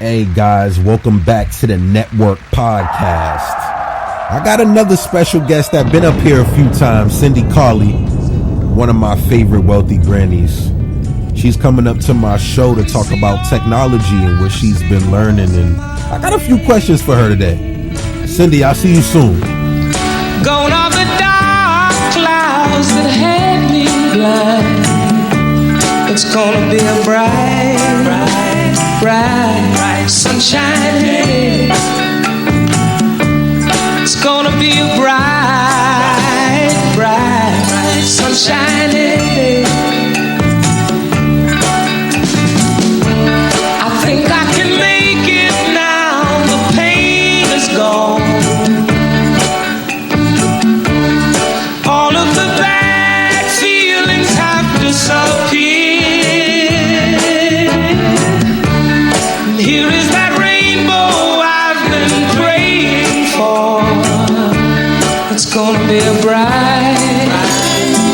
Hey guys, welcome back to the Network Podcast. I got another special guest that been up here a few times, Cynthia Collie, one of my favorite wealthy grannies. She's coming up to my show to talk about technology and what she's been learning, and I got a few questions for her today. Cindy, I'll see you soon. Gone are the dark clouds that had me blind. It's gonna be a bright, bright, bright, bright sunshine day. It's gonna be a bright, bright, bright sunshine day. I think I can make it now. The pain is gone. All of the bad feelings have disappeared. Here is that rainbow I've been praying for. It's gonna be a bright,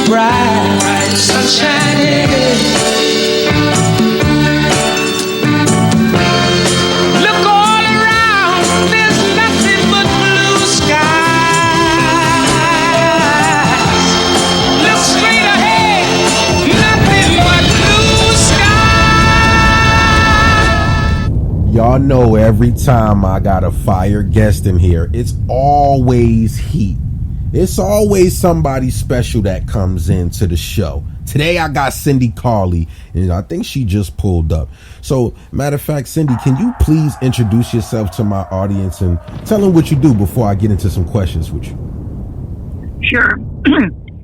bright, bright sunshine day. Look all around, there's nothing but blue sky. Look straight ahead, nothing but blue sky. Y'all know every time I got a fire guest in here, it's always heat. It's always somebody special that comes into the show. Today I got Cynthia Collie, and I think she just pulled up. So, matter of fact, Cindy, can you please introduce yourself to my audience and tell them what you do before I get into some questions with you? Sure.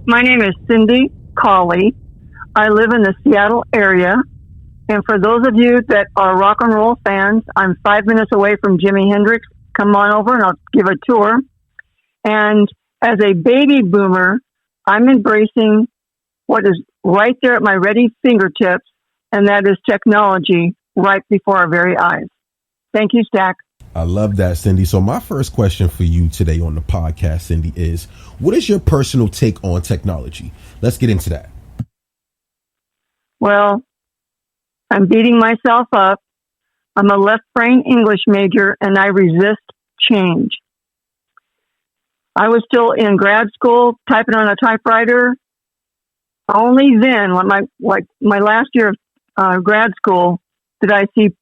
My name is Cynthia Collie. I live in the Seattle area. And for those of you that are rock and roll fans, I'm 5 minutes away from Jimi Hendrix. Come on over and I'll give a tour. And as a baby boomer, I'm embracing what is right there at my ready fingertips, and that is technology right before our very eyes. Thank you, Stack. I love that, Cindy. So my first question for you today on the podcast, Cindy, is what is your personal take on technology? Let's get into that. Well, I'm beating myself up. I'm a left brain English major, and I resist change. I was still in grad school typing on a typewriter. Only then, my last year of grad school, did I see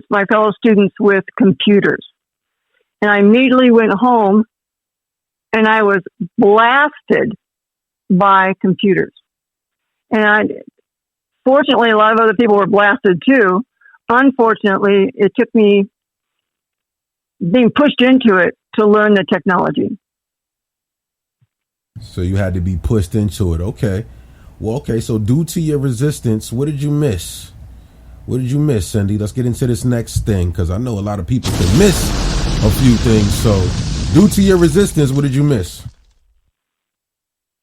my fellow students with computers. And I immediately went home and I was blasted by computers. And fortunately, a lot of other people were blasted too. Unfortunately, it took me being pushed into it to learn the technology. So you had to be pushed into it. Okay. Well, okay. So due to your resistance, what did you miss? What did you miss, Cindy? Let's get into this next thing, because I know a lot of people can miss a few things. So due to your resistance, what did you miss?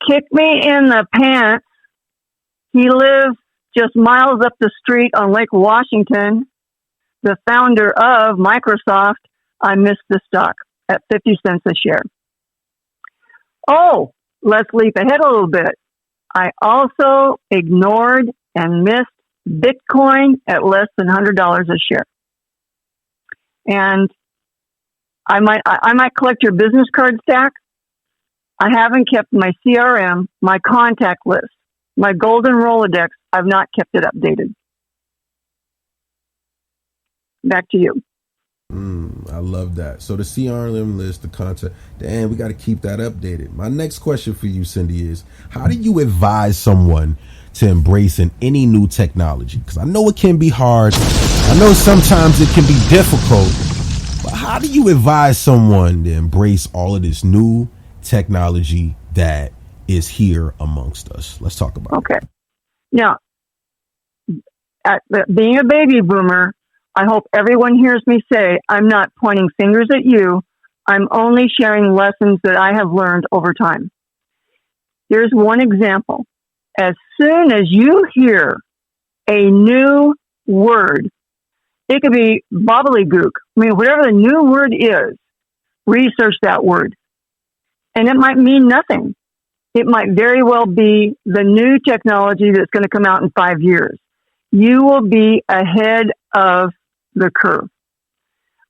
Kick me in the pants. He lives just miles up the street on Lake Washington. The founder of Microsoft. I missed the stock at 50 cents a share. Oh, let's leap ahead a little bit. I also ignored and missed Bitcoin at less than $100 a share. And I might collect your business card, Stack. I haven't kept my CRM, my contact list, my golden Rolodex. I've not kept it updated. Back to you. I love that. So the CRM list, the content, damn, we got to keep that updated. My next question for you, Cindy, is how do you advise someone to embrace any new technology? Because I know it can be hard. I know sometimes it can be difficult. But how do you advise someone to embrace all of this new technology that is here amongst us? Let's talk about it. Okay. Now, being a baby boomer, I hope everyone hears me say I'm not pointing fingers at you. I'm only sharing lessons that I have learned over time. Here's one example. As soon as you hear a new word, it could be bobbledygook. I mean, whatever the new word is, research that word. And it might mean nothing. It might very well be the new technology that's going to come out in 5 years. You will be ahead of the curve.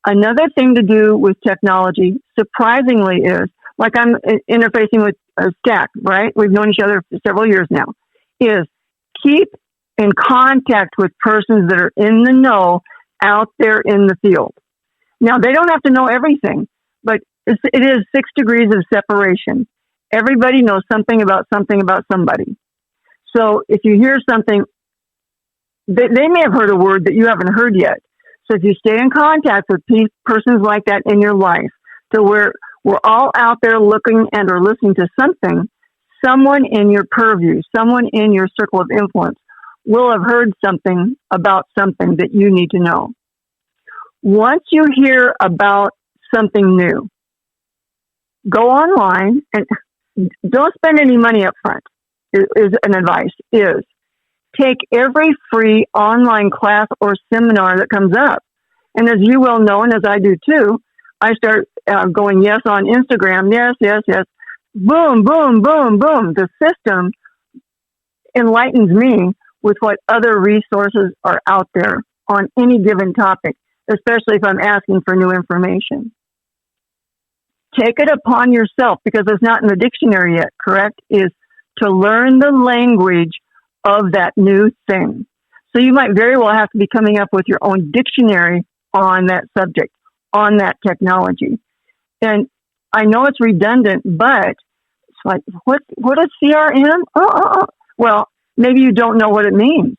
Another thing to do with technology, surprisingly, is like I'm interfacing with Stack, right? We've known each other for several years now. Is keep in contact with persons that are in the know out there in the field. Now, they don't have to know everything, but it is 6 degrees of separation. Everybody knows something about somebody. So if you hear something, they may have heard a word that you haven't heard yet. So if you stay in contact with persons like that in your life, to where we're all out there looking and or listening to something, someone in your purview, someone in your circle of influence will have heard something about something that you need to know. Once you hear about something new, go online and don't spend any money up front, is an advice, is take every free online class or seminar that comes up. And as you well know, and as I do too, I start going yes on Instagram, yes. Boom, boom, boom, boom. The system enlightens me with what other resources are out there on any given topic, especially if I'm asking for new information. Take it upon yourself, because it's not in the dictionary yet, correct, is to learn the language of that new thing. So you might very well have to be coming up with your own dictionary on that subject, on that technology. And I know it's redundant, but it's like, what is CRM? Well, maybe you don't know what it means.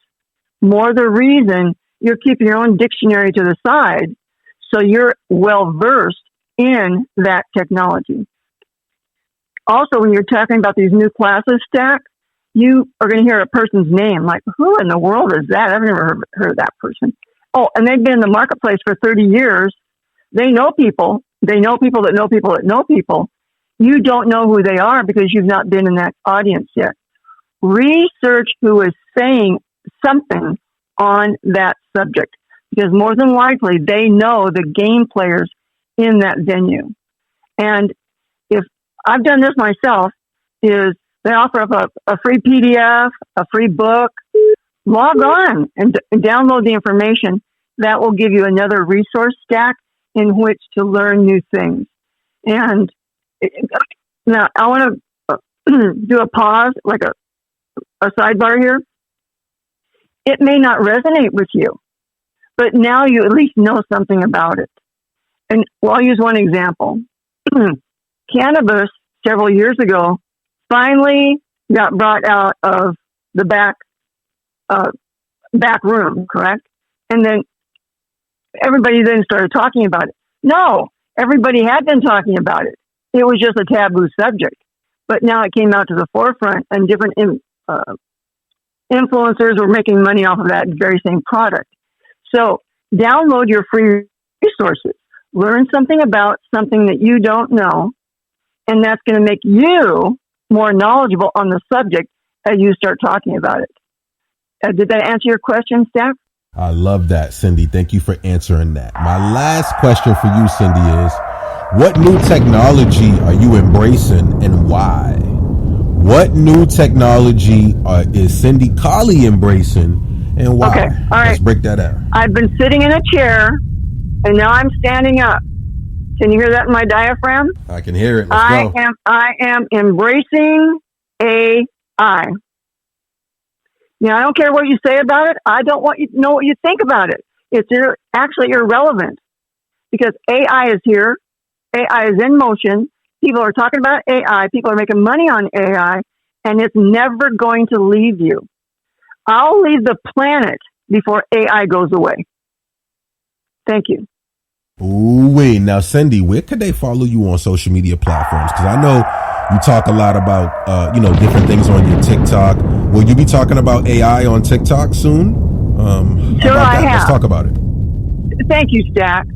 More the reason you're keeping your own dictionary to the side, so you're well versed in that technology. Also, when you're talking about these new classes, Stack, you are going to hear a person's name. Like, who in the world is that? I've never heard of that person. Oh, and they've been in the marketplace for 30 years. They know people. They know people that know people that know people. You don't know who they are because you've not been in that audience yet. Research who is saying something on that subject, because more than likely they know the game players in that venue. And if I've done this myself, is they offer up a free PDF, a free book. Log on and download the information. That will give you another resource stack in which to learn new things. And now I want to do a pause, like a sidebar here. It may not resonate with you, but now you at least know something about it. And well, I'll use one example. Cannabis, several years ago, finally got brought out of the back room, correct? And then everybody then started talking about it. No, everybody had been talking about it. It was just a taboo subject. But now it came out to the forefront, and different influencers were making money off of that very same product. So download your free resources. Learn something about something that you don't know, and that's going to make you more knowledgeable on the subject as you start talking about it. Did that answer your question, Steph? I love that, Cindy. Thank you for answering that. My last question for you, Cindy, is what new technology are you embracing and why? What new technology is Cindy Collie embracing and why? Okay, all right. Let's break that out. I've been sitting in a chair, and now I'm standing up. Can you hear that in my diaphragm? I can hear it. Let's go. I am embracing AI. Now, I don't care what you say about it. I don't want you to know what you think about it. It's actually irrelevant, because AI is here. AI is in motion. People are talking about AI. People are making money on AI, and it's never going to leave you. I'll leave the planet before AI goes away. Thank you. Ooh, wait. Now, Cindy, where could they follow you on social media platforms? Because I know you talk a lot about, different things on your TikTok. Will you be talking about AI on TikTok soon? Sure, I have. Let's talk about it. Thank you, Stack.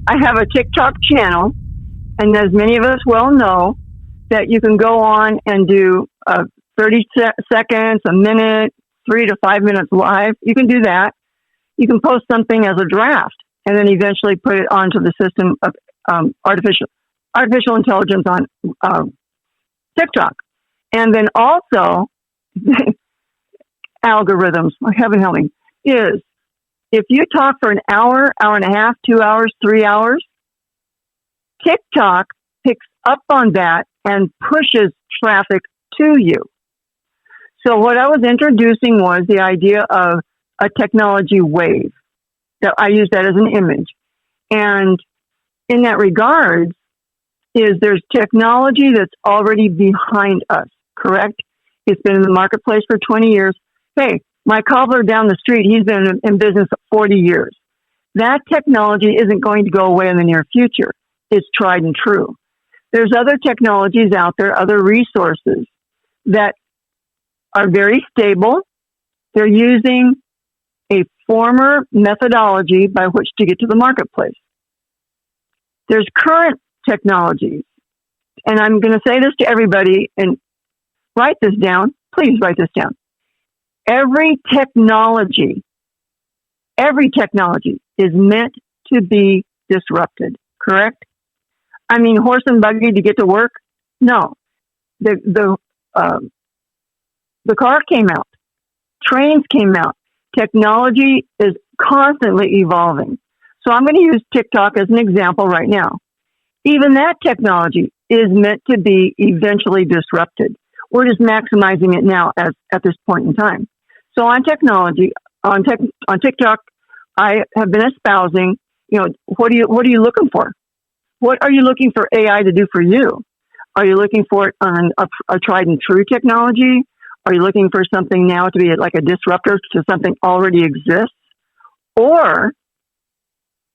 I have a TikTok channel, and as many of us well know, that you can go on and do 30 seconds, a minute, 3 to 5 minutes live. You can do that. You can post something as a draft and then eventually put it onto the system of artificial intelligence on TikTok. And then also, algorithms, heaven help me, is if you talk for an hour, hour and a half, 2 hours, 3 hours, TikTok picks up on that and pushes traffic to you. So what I was introducing was the idea of a technology wave. That I use that as an image. And in that regard, there's technology that's already behind us, correct? It's been in the marketplace for 20 years. Hey, my cobbler down the street, he's been in business 40 years. That technology isn't going to go away in the near future. It's tried and true. There's other technologies out there, other resources that are very stable. They're using a former methodology by which to get to the marketplace. There's current technologies, and I'm going to say this to everybody, and write this down. Please write this down. Every technology is meant to be disrupted, correct? I mean, horse and buggy to get to work? No. The car came out. Trains came out. Technology is constantly evolving. So I'm going to use TikTok as an example right now. Even that technology is meant to be eventually disrupted. We're just maximizing it now at this point in time. So on technology, on TikTok, I have been espousing, what are you looking for? What are you looking for AI to do for you? Are you looking for it on a tried and true technology? Are you looking for something now to be like a disruptor to something already exists? Or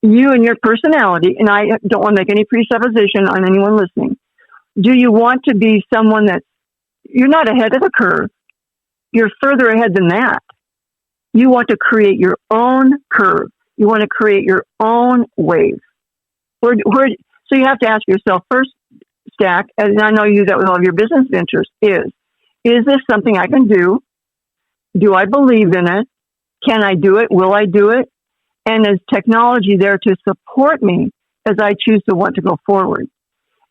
you and your personality, and I don't want to make any presupposition on anyone listening, do you want to be someone you're not ahead of the curve? You're further ahead than that. You want to create your own curve. You want to create your own wave. So you have to ask yourself first, Stack, and I know you do that with all of your business ventures, is this something I can do? Do I believe in it? Can I do it? Will I do it? And is technology there to support me as I choose to want to go forward?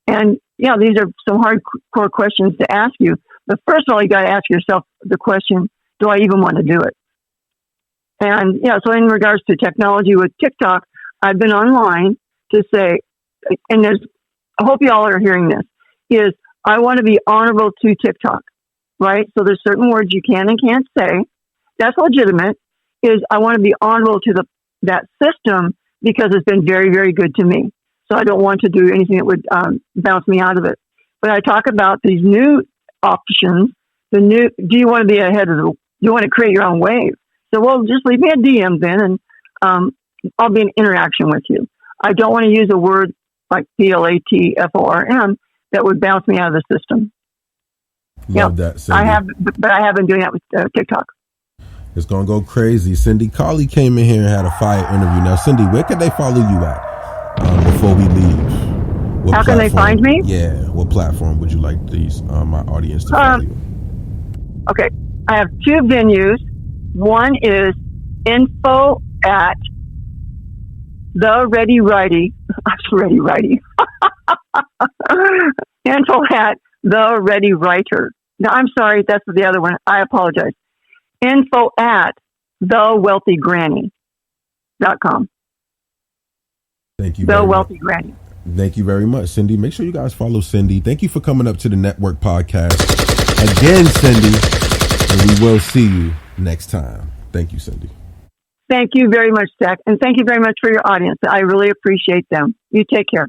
And, these are some hardcore questions to ask you. But first of all, you got to ask yourself the question, do I even want to do it? And, so in regards to technology with TikTok, I've been online to say, and I hope you all are hearing this, is I want to be honorable to TikTok, right? So there's certain words you can and can't say. That's legitimate. I want to be honorable to that system because it's been very, very good to me. So I don't want to do anything that would bounce me out of it. But I talk about these new options. Do you want to be ahead of do you want to create your own wave? So, well, just leave me a DM then, and I'll be in interaction with you. I don't want to use a word like platform that would bounce me out of the system. Love that, Cindy. I have been doing that with TikTok. It's going to go crazy. Cindy Collie came in here and had a fire interview. Now, Cindy, where can they follow you at before we leave? How can they find me? Yeah. What platform would you like my audience to follow you? Okay. I have two venues. One is info at the Ready Righty. Ready Righty. Info at the Ready Writer. No, I'm sorry. That's the other one. I apologize. Info at thewealthygranny.com. Thank you. The Wealthy Granny. Thank you very much, Cindy. Make sure you guys follow Cindy. Thank you for coming up to the network podcast again, Cindy. And we will see you next time. Thank you, Cindy. Thank you very much, Zach. And thank you very much for your audience. I really appreciate them. You take care.